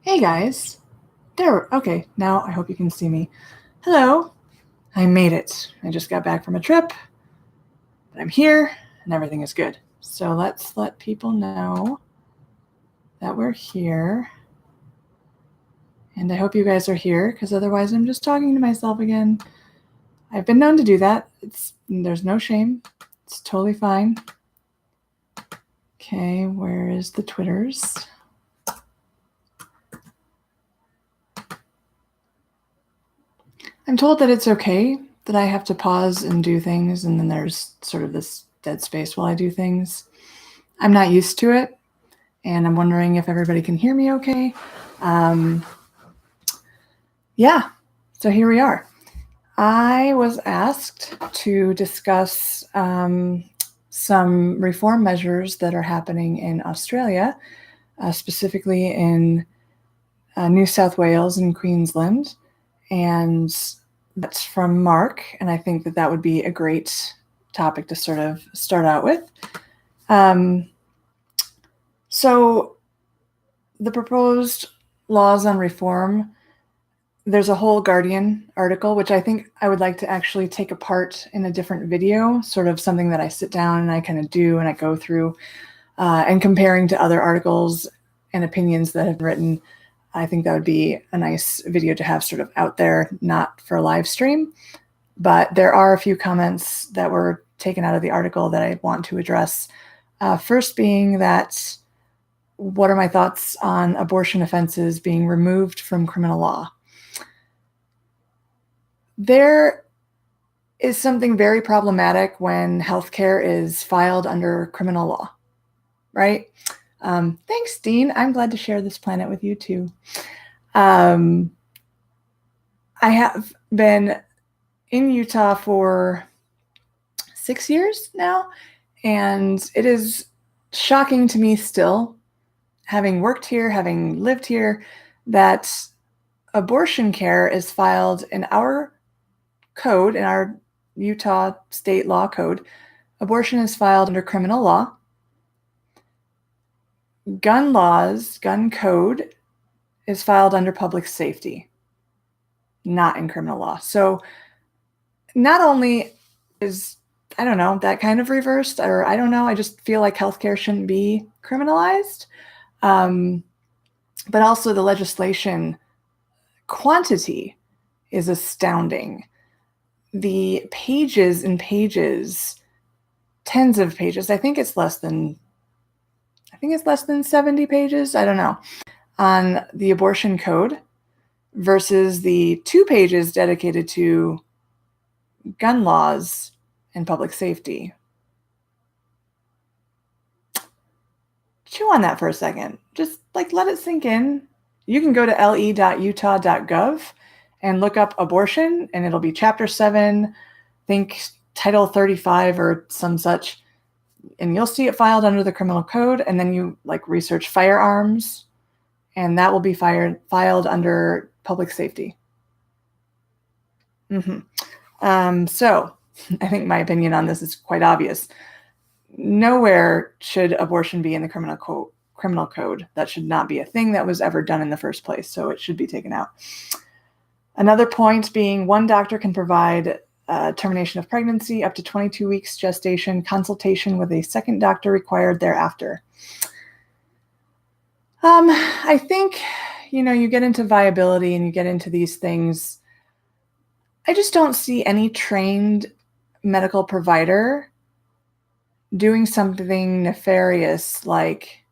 Hey guys. There, okay, now I hope you can see me. Hello. I made it. I just got back from a trip, but I'm here and everything is good. So let's let people know that we're here. And I hope you guys are here, because otherwise I'm just talking to myself again. I've been known to do that. There's no shame. It's totally fine. Okay, where is the Twitters? I'm told that it's okay that I have to pause and do things, and then there's sort of this dead space while I do things. I'm not used to it, and I'm wondering if everybody can hear me okay. Yeah, so here we are. I was asked to discuss some reform measures that are happening in Australia, specifically in New South Wales and Queensland, and that's from Mark, and I think that that would be a great topic to sort of start out with. So the proposed laws on reform, there's a whole Guardian article, which I think I would like to actually take apart in a different video, sort of something that I sit down and I kind of do and I go through, and comparing to other articles and opinions that have been written. I think that would be a nice video to have sort of out there, not for a live stream. But there are a few comments that were taken out of the article that I want to address. First being that, what are my thoughts on abortion offenses being removed from criminal law? There is something very problematic when healthcare is filed under criminal law, right? Thanks, Dean. I'm glad to share this planet with you too. I have been in Utah for 6 years now, and it is shocking to me still, having worked here, having lived here, that abortion care is filed in our code, in our Utah state law code. Abortion is filed under criminal law. Gun laws, gun code is filed under public safety, not in criminal law. So not only is, I don't know, that kind of reversed, or I don't know, I just feel like healthcare shouldn't be criminalized. But also the legislation quantity is astounding. The pages and pages, tens of pages, I think it's less than 70 pages, I don't know, on the abortion code versus the 2 pages dedicated to gun laws and public safety. Chew on that for a second. Just like let it sink in. You can go to le.utah.gov and look up abortion, and it'll be chapter 7, think title 35 or some such, and you'll see it filed under the criminal code. And then you like research firearms, and that will be filed under public safety. So I think my opinion on this is quite obvious. Nowhere should abortion be in the criminal code. That should not be a thing that was ever done in the first place, so it should be taken out. Another point being, one doctor can provide termination of pregnancy up to 22 weeks gestation, consultation with a second doctor required thereafter. I think, you get into viability and you get into these things. I just don't see any trained medical provider doing something nefarious like,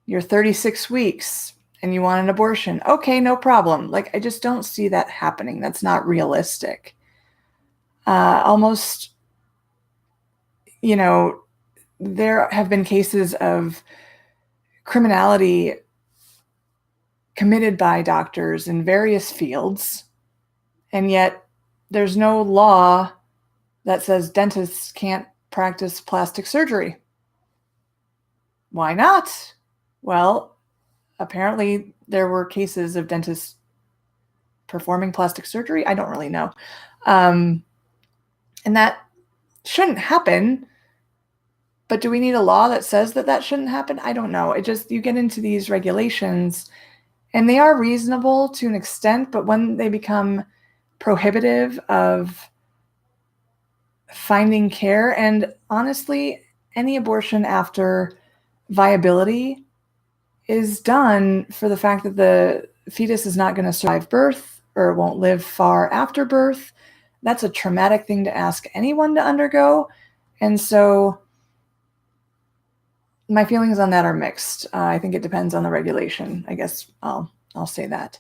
you're 36 weeks and you want an abortion. Okay, no problem. Like, I just don't see that happening. That's not realistic. Almost, there have been cases of criminality committed by doctors in various fields, and yet there's no law that says dentists can't practice plastic surgery. Why not? Well, apparently there were cases of dentists performing plastic surgery. I don't really know. And that shouldn't happen. But do we need a law that says that shouldn't happen? I don't know. You get into these regulations And they are reasonable to an extent, but when they become prohibitive of finding care, and honestly, any abortion after viability is done for the fact that the fetus is not going to survive birth or won't live far after birth. That's a traumatic thing to ask anyone to undergo. And so my feelings on that are mixed. I think it depends on the regulation. I guess I'll say that.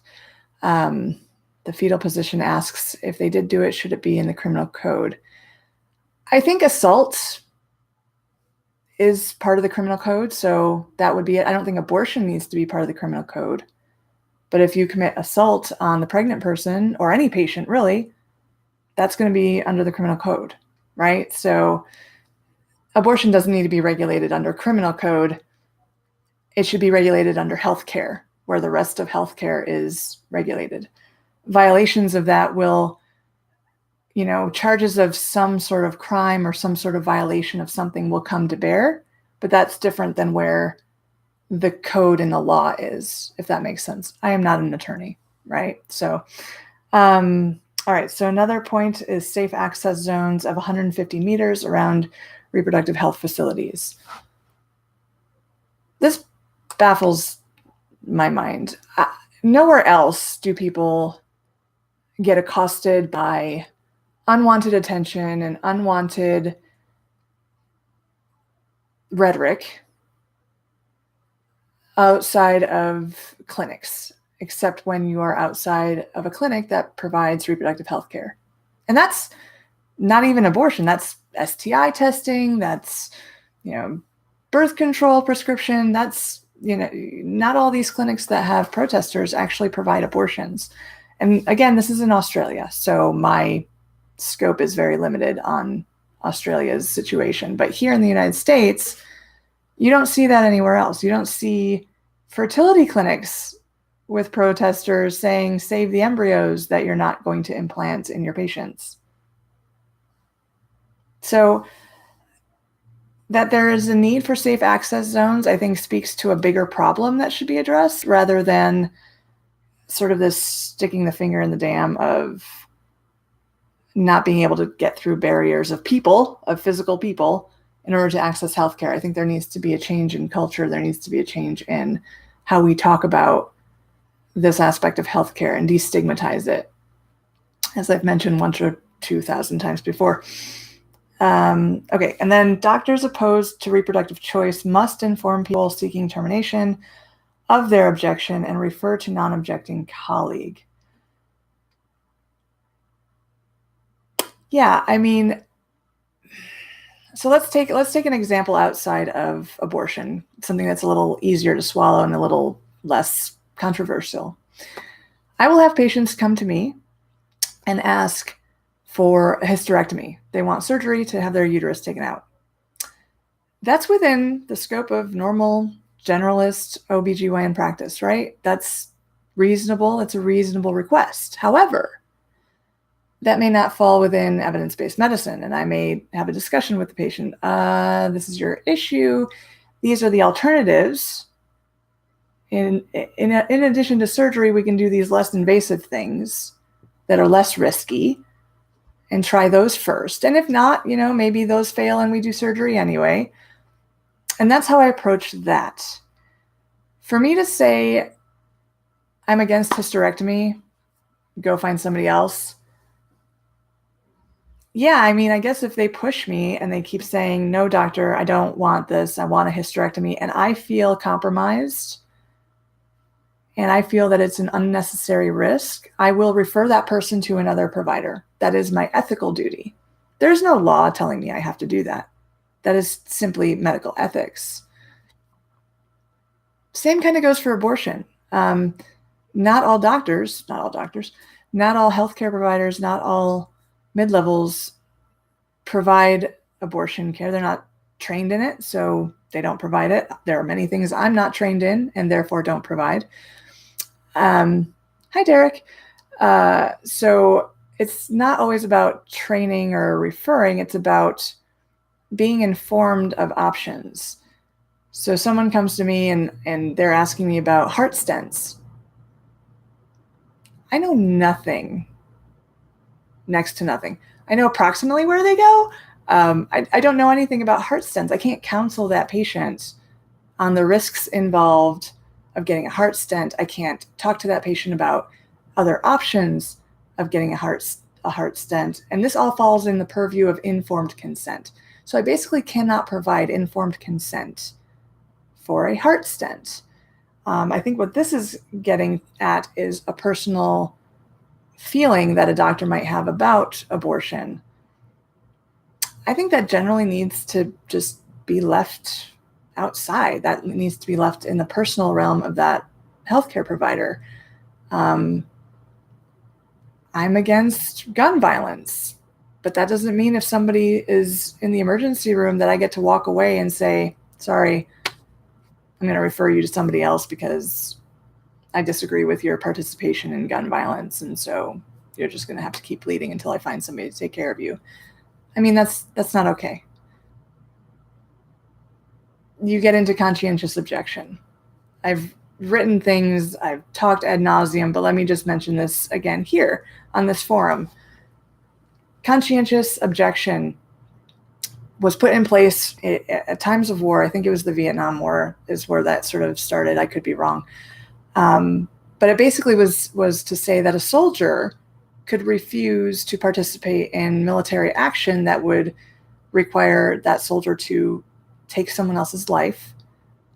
The fetal position asks, if they did do it, should it be in the criminal code? I think assault is part of the criminal code, so that would be it. I don't think abortion needs to be part of the criminal code. But if you commit assault on the pregnant person, or any patient really, that's going to be under the criminal code, right? So abortion doesn't need to be regulated under criminal code. It should be regulated under healthcare, where the rest of healthcare is regulated. Violations of that will, charges of some sort of crime or some sort of violation of something will come to bear, but that's different than where the code and the law is, if that makes sense. I am not an attorney, right? So, all right. So another point is safe access zones of 150 meters around reproductive health facilities. This baffles my mind. Nowhere else do people get accosted by unwanted attention and unwanted rhetoric outside of clinics, except when you are outside of a clinic that provides reproductive health care. And that's not even abortion. That's STI testing. That's, birth control prescription. That's, not all these clinics that have protesters actually provide abortions. And again, this is in Australia, so my scope is very limited on Australia's situation. But here in the United States, you don't see that anywhere else. You don't see fertility clinics with protesters saying, save the embryos that you're not going to implant in your patients. So that there is a need for safe access zones, I think, speaks to a bigger problem that should be addressed, rather than sort of this sticking the finger in the dam of not being able to get through barriers of physical people, in order to access healthcare. I think there needs to be a change in culture. There needs to be a change in how we talk about this aspect of healthcare and destigmatize it, as I've mentioned 1,000 or 2,000 times before. Okay, and then doctors opposed to reproductive choice must inform people seeking termination of their objection and refer to non-objecting colleague. Yeah, I mean, so let's take an example outside of abortion, something that's a little easier to swallow and a little less controversial. I will have patients come to me and ask for a hysterectomy. They want surgery to have their uterus taken out. That's within the scope of normal generalist OBGYN practice, right? That's reasonable. It's a reasonable request. However, that may not fall within evidence-based medicine, and I may have a discussion with the patient. This is your issue. These are the alternatives. In addition to surgery, we can do these less invasive things that are less risky and try those first. And if not, maybe those fail and we do surgery anyway. And that's how I approach that. For me to say, I'm against hysterectomy, go find somebody else. Yeah, I mean, I guess if they push me and they keep saying, no, doctor, I don't want this, I want a hysterectomy, and I feel compromised, and I feel that it's an unnecessary risk, I will refer that person to another provider. That is my ethical duty. There's no law telling me I have to do that. That is simply medical ethics. Same kind of goes for abortion. Not all doctors, not all healthcare providers, not all mid-levels provide abortion care. They're not trained in it, so they don't provide it. There are many things I'm not trained in and therefore don't provide. Hi, Derek. So it's not always about training or referring. It's about being informed of options. So someone comes to me and they're asking me about heart stents. I know nothing, next to nothing. I know approximately where they go. I don't know anything about heart stents. I can't counsel that patient on the risks involved of getting a heart stent. I can't talk to that patient about other options of getting a heart stent. And this all falls in the purview of informed consent. So I basically cannot provide informed consent for a heart stent. I think what this is getting at is a personal feeling that a doctor might have about abortion. I think that generally needs to just be left outside. That needs to be left in the personal realm of that healthcare provider. I'm against gun violence, but that doesn't mean if somebody is in the emergency room that I get to walk away and say, sorry, I'm going to refer you to somebody else because I disagree with your participation in gun violence. And so you're just going to have to keep bleeding until I find somebody to take care of you. I mean, that's not okay. You get into conscientious objection. I've written things, I've talked ad nauseum, but let me just mention this again here on this forum. Conscientious objection was put in place at times of war. I think it was the Vietnam War is where that sort of started. I could be wrong. But it basically was to say that a soldier could refuse to participate in military action that would require that soldier to take someone else's life.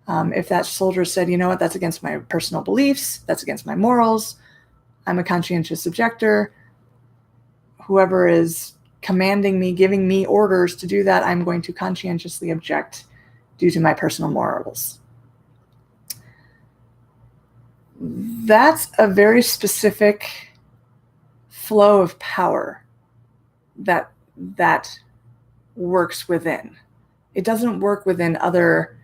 If that soldier said, you know what, that's against my personal beliefs, that's against my morals, I'm a conscientious objector, whoever is commanding me, giving me orders to do that, I'm going to conscientiously object due to my personal morals. That's a very specific flow of power that works within. It doesn't work within other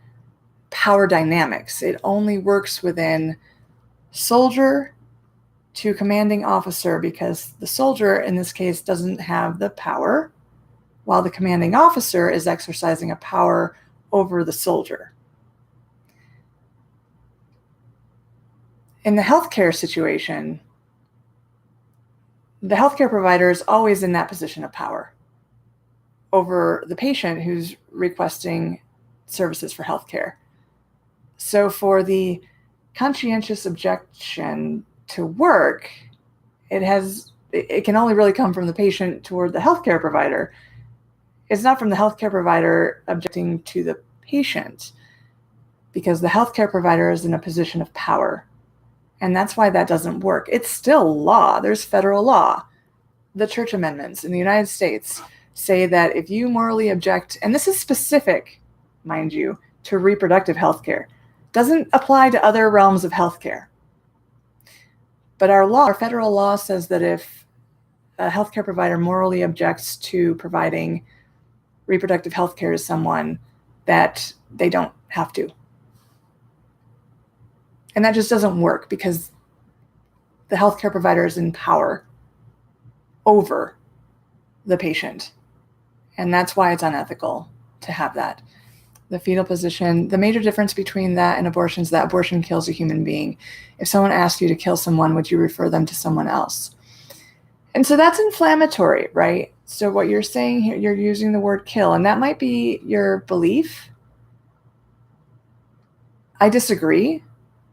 power dynamics. It only works within soldier to commanding officer, because the soldier in this case doesn't have the power, while the commanding officer is exercising a power over the soldier. In the healthcare situation, the healthcare provider is always in that position of power over the patient who's requesting services for healthcare. So for the conscientious objection to work, it can only really come from the patient toward the healthcare provider. It's not from the healthcare provider objecting to the patient, because the healthcare provider is in a position of power. And that's why that doesn't work. It's still law. There's federal law. The church amendments in the United States say that if you morally object, and this is specific, mind you, to reproductive health care, doesn't apply to other realms of healthcare. But our federal law says that if a healthcare provider morally objects to providing reproductive health care to someone, that they don't have to. And that just doesn't work, because the healthcare provider is in power over the patient. And that's why it's unethical to have that. The fetal position, the major difference between that and abortion is that abortion kills a human being. If someone asks you to kill someone, would you refer them to someone else? And so that's inflammatory, right? So what you're saying here, you're using the word kill, and that might be your belief. I disagree,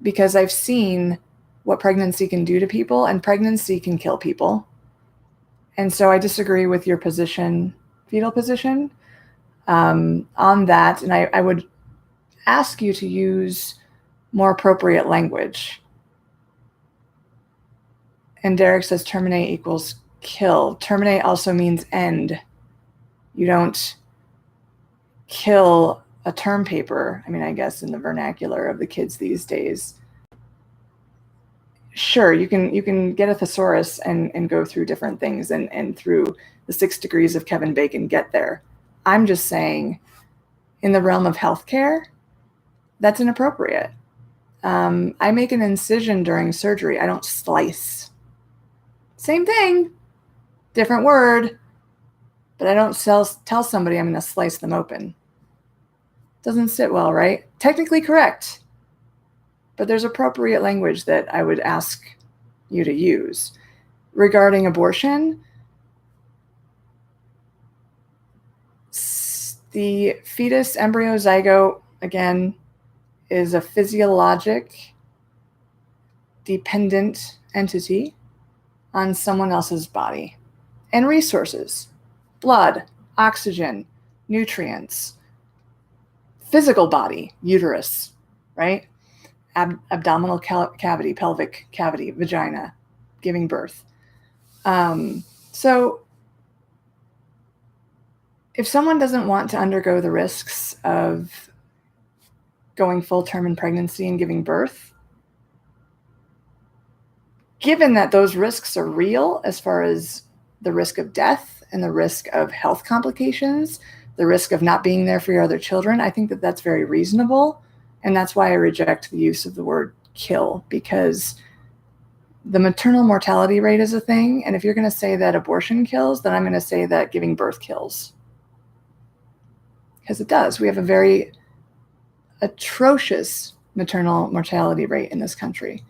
because I've seen what pregnancy can do to people, and pregnancy can kill people. And so I disagree with your position, fetal position, on that. And I would ask you to use more appropriate language. And Derek says terminate equals kill. Terminate also means end. You don't kill a term paper. I mean, I guess in the vernacular of the kids these days. Sure, you can get a thesaurus and go through different things and through the 6 degrees of Kevin Bacon get there. I'm just saying, in the realm of healthcare, that's inappropriate. I make an incision during surgery. I don't slice. Same thing, different word, but I don't tell somebody I'm going to slice them open. Doesn't sit well, right? Technically correct, but there's appropriate language that I would ask you to use. Regarding abortion, the fetus, embryo, zygote, again, is a physiologic dependent entity on someone else's body and resources, blood, oxygen, nutrients, physical body, uterus, right? Abdominal cavity, pelvic cavity, vagina, giving birth. So if someone doesn't want to undergo the risks of going full term in pregnancy and giving birth, given that those risks are real as far as the risk of death and the risk of health complications, the risk of not being there for your other children, I think that that's very reasonable. And that's why I reject the use of the word kill, because the maternal mortality rate is a thing. And if you're going to say that abortion kills, then I'm going to say that giving birth kills. Because it does. We have a very atrocious maternal mortality rate in this country.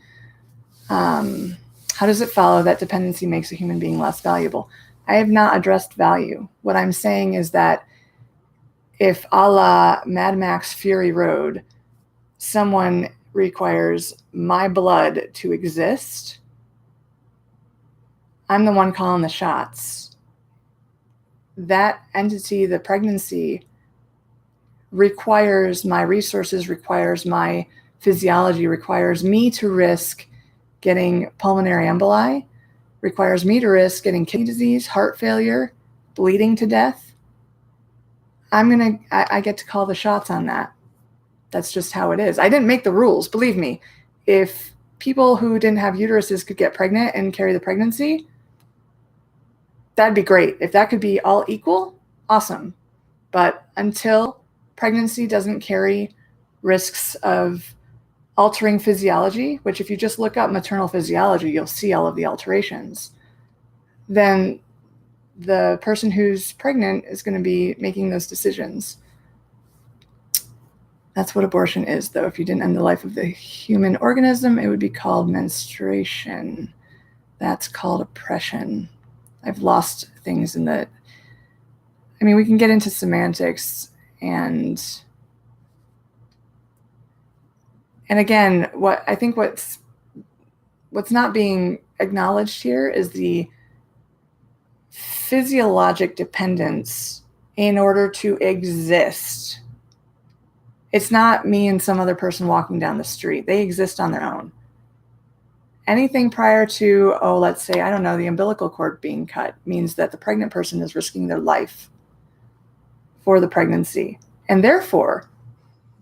How does it follow that dependency makes a human being less valuable? I have not addressed value. What I'm saying is that if a la Mad Max Fury Road, someone requires my blood to exist, I'm the one calling the shots. That entity, the pregnancy, requires my resources, requires my physiology, requires me to risk getting pulmonary emboli, requires me to risk getting kidney disease, heart failure, bleeding to death. I get to call the shots on that. That's just how it is. I didn't make the rules. Believe me, if people who didn't have uteruses could get pregnant and carry the pregnancy, that'd be great. If that could be all equal, awesome. But until pregnancy doesn't carry risks of altering physiology, which if you just look up maternal physiology, you'll see all of the alterations, then the person who's pregnant is going to be making those decisions. That's what abortion is, though. If you didn't end the life of the human organism, it would be called menstruation. That's called oppression. I've lost things in the... I mean, we can get into semantics and again, what I think what's not being acknowledged here is the physiologic dependence in order to exist. It's not me and some other person walking down the street. They exist on their own. Anything prior to, let's say, I don't know, the umbilical cord being cut means that the pregnant person is risking their life for the pregnancy. And therefore,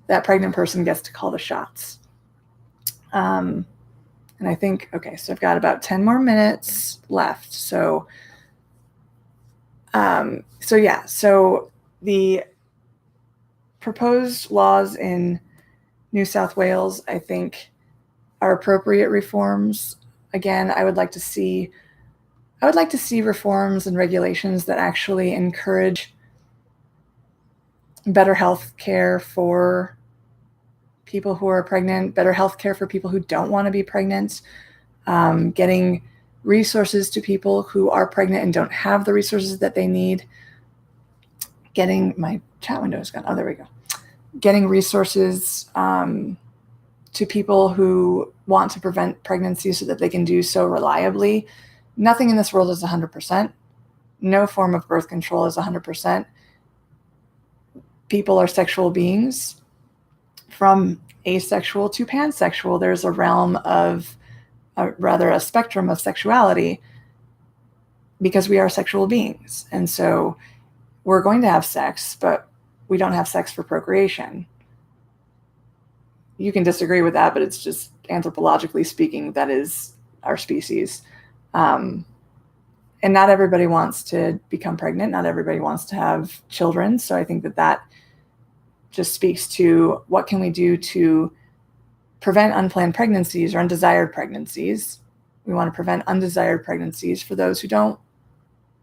that pregnant person gets to call the shots. And I think, okay, so I've got about 10 more minutes left. So the proposed laws in New South Wales, I think, are appropriate reforms. Again, I would like to see reforms and regulations that actually encourage better health care for people who are pregnant, better health care for people who don't want to be pregnant, getting resources to people who are pregnant and don't have the resources that they need, getting my chat window is gone. Oh, there we go. Getting resources to people who want to prevent pregnancy so that they can do so reliably. Nothing in this world is 100%. No form of birth control is 100%. People are sexual beings. From asexual to pansexual, there's a realm of, a spectrum of sexuality, because we are sexual beings. And so we're going to have sex, but we don't have sex for procreation. You can disagree with that, but it's just anthropologically speaking, that is our species. And not everybody wants to become pregnant. Not everybody wants to have children. So I think that just speaks to what can we do to prevent unplanned pregnancies or undesired pregnancies. We want to prevent undesired pregnancies for those who don't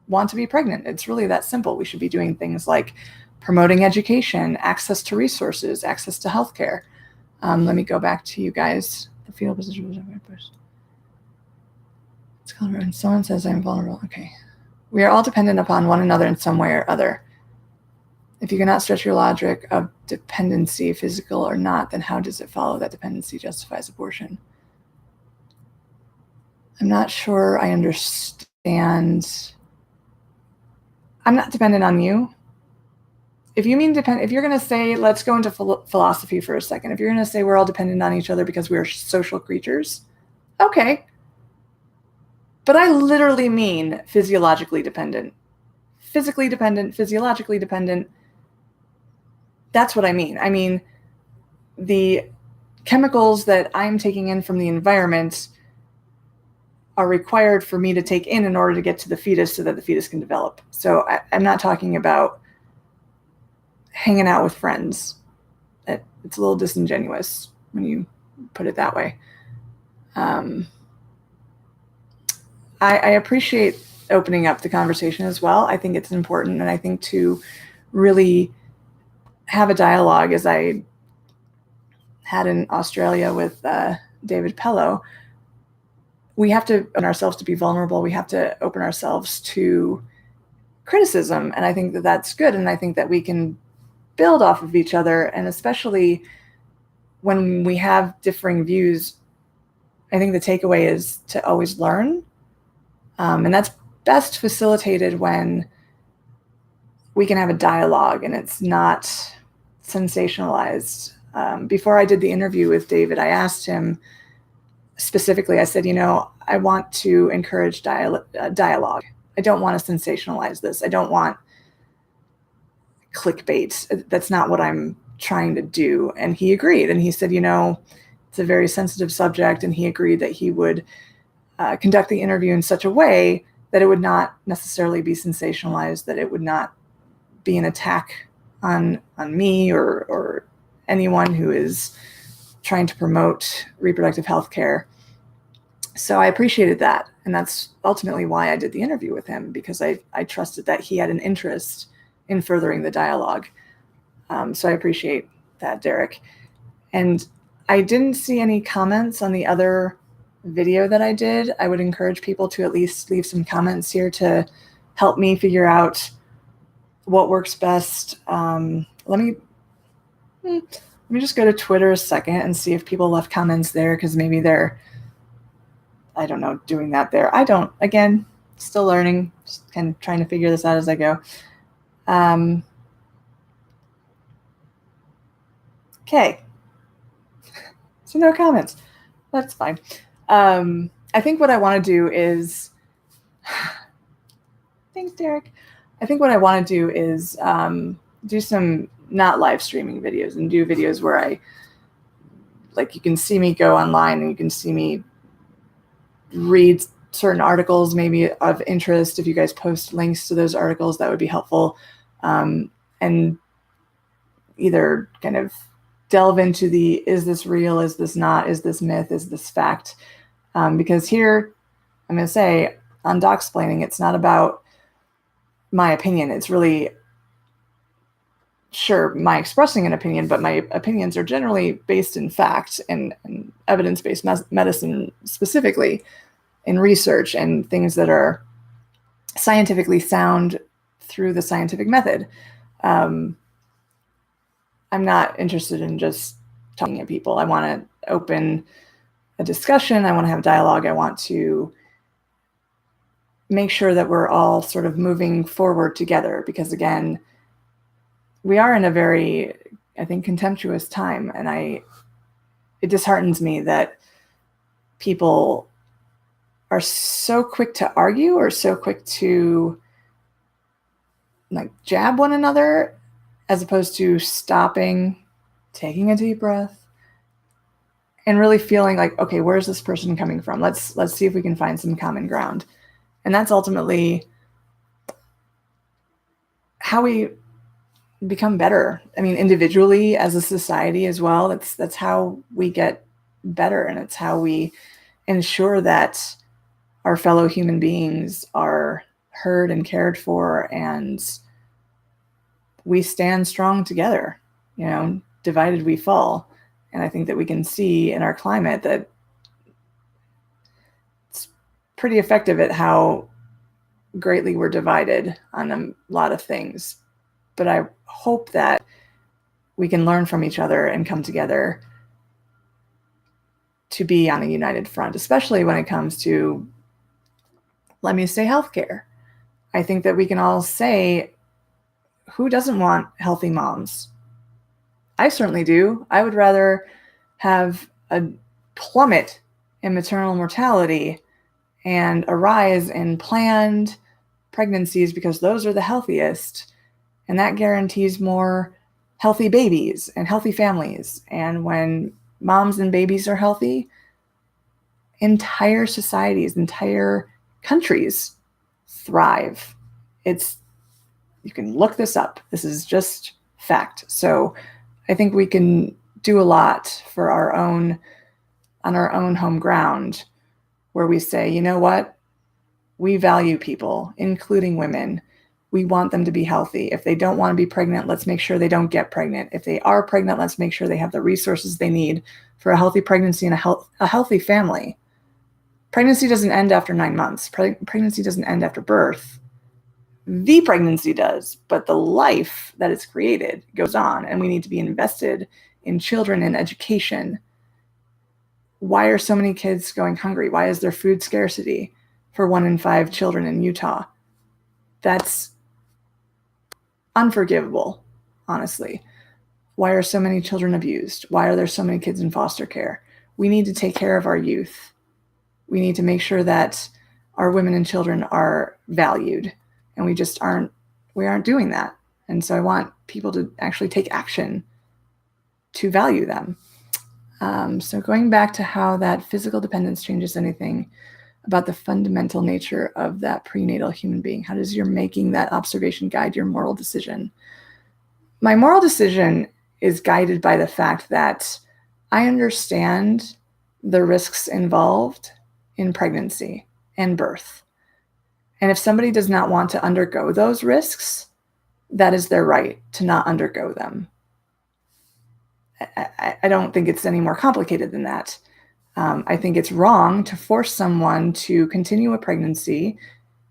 want to be pregnant. It's really that simple. We should be doing things like promoting education, access to resources, access to healthcare. Let me go back to you guys. The fetal position was When someone says I'm vulnerable, okay. We are all dependent upon one another in some way or other. If you cannot stretch your logic of dependency, physical or not, then how does it follow that dependency justifies abortion? I'm not sure I understand. I'm not dependent on you. If you mean if you're going to say, let's go into philosophy for a second. If you're going to say we're all dependent on each other because we are social creatures, okay. But I literally mean physiologically dependent. Physically dependent, physiologically dependent. That's what I mean. I mean, the chemicals that I'm taking in from the environment are required for me to take in order to get to the fetus so that the fetus can develop. So I'm not talking about hanging out with friends. It's a little disingenuous when you put it that way. I appreciate opening up the conversation as well. I think it's important, and I think to really have a dialogue, as I had in Australia with David Pello, we have to open ourselves to be vulnerable. We have to open ourselves to criticism, and I think that that's good, and I think that we can build off of each other, and especially when we have differing views, I think the takeaway is to always learn, and that's best facilitated when we can have a dialogue and it's not sensationalized. Before I did the interview with David, I asked him specifically, I said, I want to encourage dialogue. I don't want to sensationalize this. I don't want clickbait. That's not what I'm trying to do. And he agreed. And he said, it's a very sensitive subject. And he agreed that he would conduct the interview in such a way that it would not necessarily be sensationalized, that it would not be an attack on me or anyone who is trying to promote reproductive health care. So I appreciated that. And that's ultimately why I did the interview with him, because I trusted that he had an interest in furthering the dialogue. So I appreciate that, Derek. And I didn't see any comments on the other video that I did. I would encourage people to at least leave some comments here to help me figure out what works best. Let me just go to Twitter a second and see if people left comments there, because maybe they're, I don't know, doing that there. I don't, again, still learning, just kind of trying to figure this out as I go. Okay. So no comments. That's fine. I think what I want to do is, thanks, Derek. I think what I want to do is do some not live streaming videos and do videos where you can see me go online and you can see me read certain articles maybe of interest. If you guys post links to those articles, that would be helpful. And either kind of delve into is this real? Is this not? Is this myth? Is this fact? Because here, I'm going to say on Docsplaining, it's not about my opinion. It's really, sure, my expressing an opinion, but my opinions are generally based in fact and evidence-based medicine, specifically in research and things that are scientifically sound through the scientific method. I'm not interested in just talking at people. I want to open a discussion. I want to have dialogue. I want to make sure that we're all sort of moving forward together, because again, we are in a very, I think, contemptuous time, and it disheartens me that people are so quick to argue or so quick to jab one another, as opposed to stopping, taking a deep breath, and really feeling like, okay, where's this person coming from? Let's see if we can find some common ground. And that's ultimately how we become better. I mean, individually, as a society as well, that's how we get better, and it's how we ensure that our fellow human beings are heard and cared for, and we stand strong together. Divided we fall. And I think that we can see in our climate that it's pretty effective at how greatly we're divided on a lot of things. But I hope that we can learn from each other and come together to be on a united front, especially when it comes to, let me say, healthcare. I think that we can all say, who doesn't want healthy moms? I certainly do. I would rather have a plummet in maternal mortality and a rise in planned pregnancies, because those are the healthiest, and that guarantees more healthy babies and healthy families. And when moms and babies are healthy, entire societies, entire countries thrive. You can look this up. This is just fact. So I think we can do a lot for on our own home ground, where we say, you know what? We value people, including women. We want them to be healthy. If they don't want to be pregnant, let's make sure they don't get pregnant. If they are pregnant, let's make sure they have the resources they need for a healthy pregnancy and a healthy family. Pregnancy doesn't end after 9 months. Pregnancy doesn't end after birth. The pregnancy does, but the life that it's created goes on, and we need to be invested in children and education. Why are so many kids going hungry? Why is there food scarcity for 1 in 5 children in Utah? That's unforgivable, honestly. Why are so many children abused? Why are there so many kids in foster care? We need to take care of our youth. We need to make sure that our women and children are valued, and we aren't doing that. And so I want people to actually take action to value them. So going back to how that physical dependence changes anything about the fundamental nature of that prenatal human being. How does your making that observation guide your moral decision? My moral decision is guided by the fact that I understand the risks involved in pregnancy and birth. And if somebody does not want to undergo those risks, that is their right to not undergo them. I don't think it's any more complicated than that. I think it's wrong to force someone to continue a pregnancy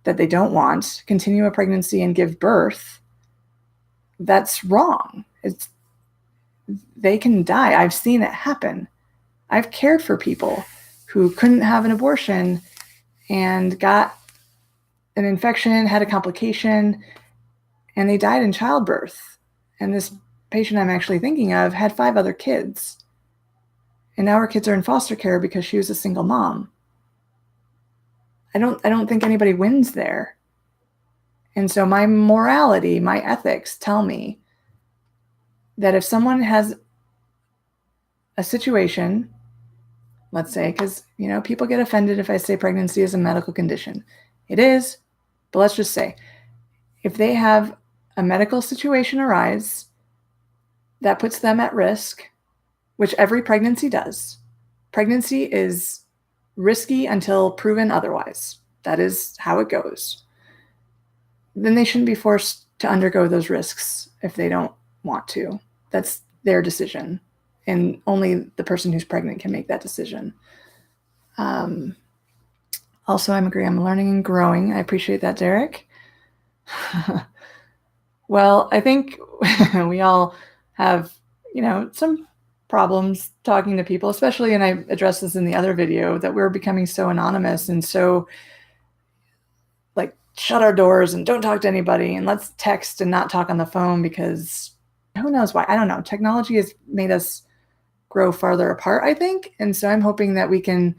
that they don't want, continue a pregnancy and give birth. That's wrong. They can die. I've seen it happen. I've cared for people who couldn't have an abortion and got an infection, had a complication, and they died in childbirth. And this patient I'm actually thinking of had 5 other kids. And now her kids are in foster care because she was a single mom. I don't think anybody wins there. And so my morality, my ethics tell me that if someone has a situation, let's say, because, people get offended if I say pregnancy is a medical condition. It is, but let's just say, if they have a medical situation arise that puts them at risk, which every pregnancy does. Pregnancy is risky until proven otherwise. That is how it goes. Then they shouldn't be forced to undergo those risks if they don't want to. That's their decision. And only the person who's pregnant can make that decision. Also, I'm learning and growing. I appreciate that, Derek. Well, I think we all have, some problems talking to people, especially, and I addressed this in the other video, that we're becoming so anonymous and so shut our doors and don't talk to anybody and let's text and not talk on the phone, because who knows why. I don't know. Technology has made us grow farther apart, I think. And so I'm hoping that we can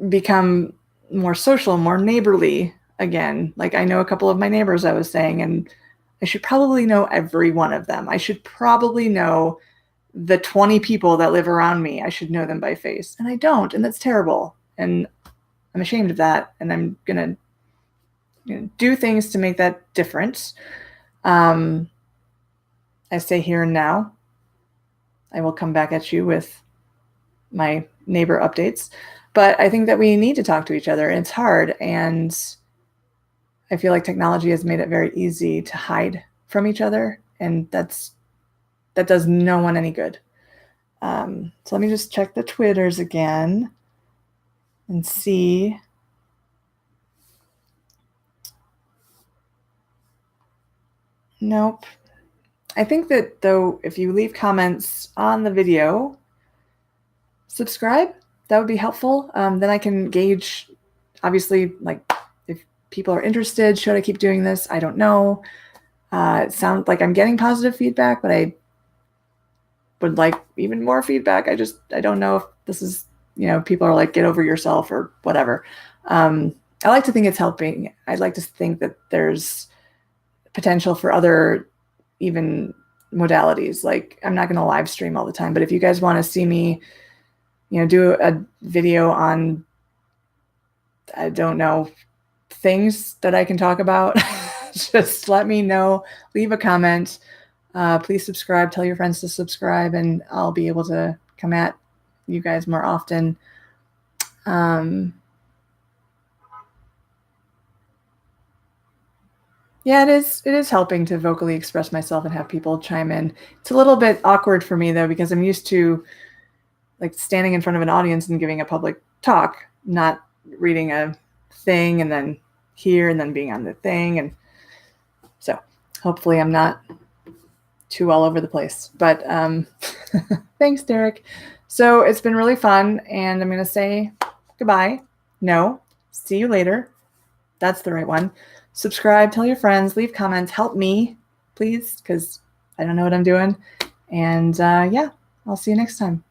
become more social, more neighborly again. I know a couple of my neighbors, I was saying, and I should probably know every one of them. I should probably know the 20 people that live around me. I should know them by face, and I don't, and that's terrible. And I'm ashamed of that, and I'm going to do things to make that different. I say here and now. I will come back at you with my neighbor updates. But I think that we need to talk to each other. It's hard, and I feel like technology has made it very easy to hide from each other, and that does no one any good. So let me just check the Twitters again and see. Nope. I think that, though, if you leave comments on the video, subscribe, that would be helpful. Then I can gauge, obviously, like, if people are interested. Should I keep doing this? I don't know. It sounds like I'm getting positive feedback, but I would like even more feedback. I don't know if this is, people are like, get over yourself or whatever. I like to think it's helping. I'd like to think that there's potential for other even modalities. Like, I'm not going to live stream all the time, but if you guys want to see me, do a video on, I don't know, things that I can talk about, just let me know. Leave a comment. Please subscribe. Tell your friends to subscribe, and I'll be able to come at you guys more often. Yeah, it is helping to vocally express myself and have people chime in. It's a little bit awkward for me, though, because I'm used to like standing in front of an audience and giving a public talk, not reading a thing and then here and then being on the thing. And so hopefully I'm not too all over the place. But thanks, Derek. So it's been really fun, and I'm going to say goodbye. No, see you later. That's the right one. Subscribe, tell your friends, leave comments, help me, please, because I don't know what I'm doing. And yeah, I'll see you next time.